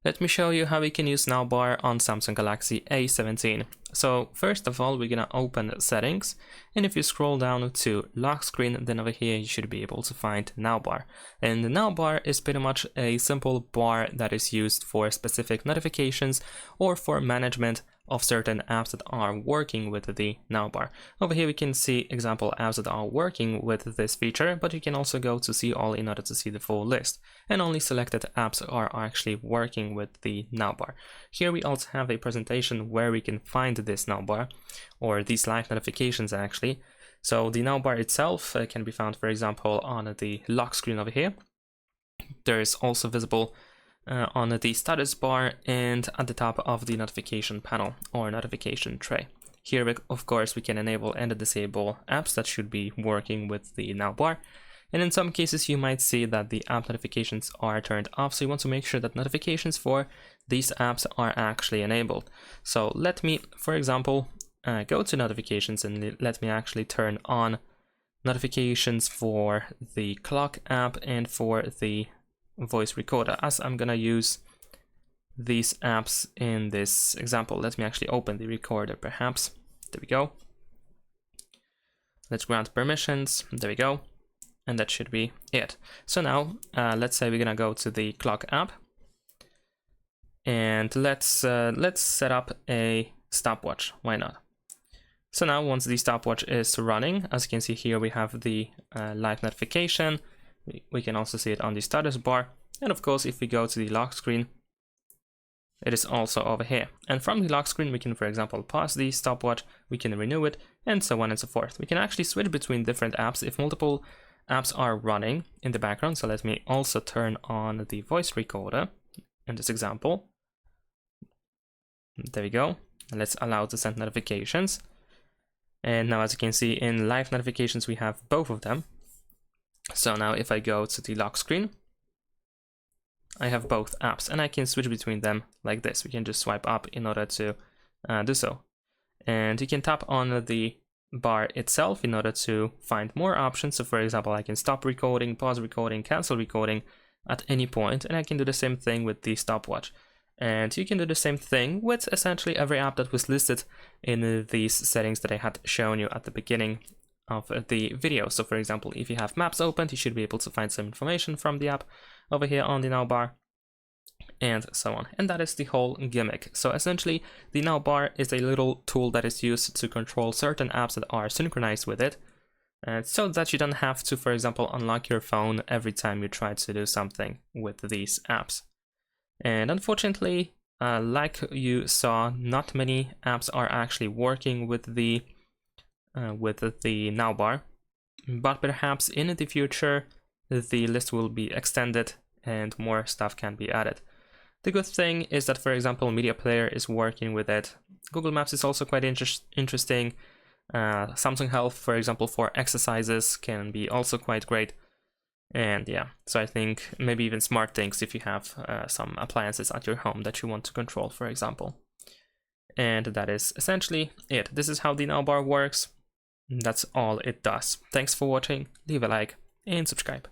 Let me show you how we can use navbar on Samsung Galaxy A17. So first of all, we're gonna open settings, and if you scroll down to lock screen, then over here you should be able to find navbar. And the navbar is pretty much a simple bar that is used for specific notifications or for management of certain apps that are working with the navbar. Over here we can see example apps that are working with this feature, but you can also go to see all in order to see the full list, and only selected apps are actually working with the navbar. Here we also have a presentation where we can find this navbar, or these live notifications actually. So the navbar itself can be found, for example, on the lock screen over here. There is also visible on the status bar and at the top of the notification panel or notification tray. Here, of course, we can enable and disable apps that should be working with the navbar. And in some cases, you might see that the app notifications are turned off. So you want to make sure that notifications for these apps are actually enabled. So let me, for example, go to notifications and let me actually turn on notifications for the clock app and for the voice recorder, as I'm gonna use these apps in this example. Let me actually open the recorder perhaps. There we go. Let's grant permissions. There we go. And that should be it. So now let's say we're gonna go to the clock app, and let's set up a stopwatch. Why not? So now once the stopwatch is running, as you can see here, we have the live notification. We can also see it on the status bar, and of course if we go to the lock screen, it is also over here. And from the lock screen we can, for example, pause the stopwatch, we can renew it, and so on and so forth. We can actually switch between different apps if multiple apps are running in the background. So let me also turn on the voice recorder in this example. There we go. And let's allow to send notifications. And now as you can see in live notifications we have both of them. So now if I go to the lock screen, I have both apps and I can switch between them like this. We can just swipe up in order to do so. And you can tap on the bar itself in order to find more options. So for example, I can stop recording, pause recording, cancel recording at any point, and I can do the same thing with the stopwatch. And you can do the same thing with essentially every app that was listed in these settings that I had shown you at the beginning of the video. So for example, if you have maps opened, you should be able to find some information from the app over here on the navbar, and so on. And that is the whole gimmick. So essentially the navbar is a little tool that is used to control certain apps that are synchronized with it, so that you don't have to, for example, unlock your phone every time you try to do something with these apps. And unfortunately, like you saw, not many apps are actually working with the navbar, but perhaps in the future the list will be extended and more stuff can be added. The good thing is that, for example, Media Player is working with it. Google Maps is also quite interesting. Samsung Health, for example, for exercises can be also quite great. And yeah, so I think maybe even SmartThings if you have some appliances at your home that you want to control, for example. And that is essentially it. This is how the navbar works. That's all it does. Thanks for watching, leave a like and subscribe.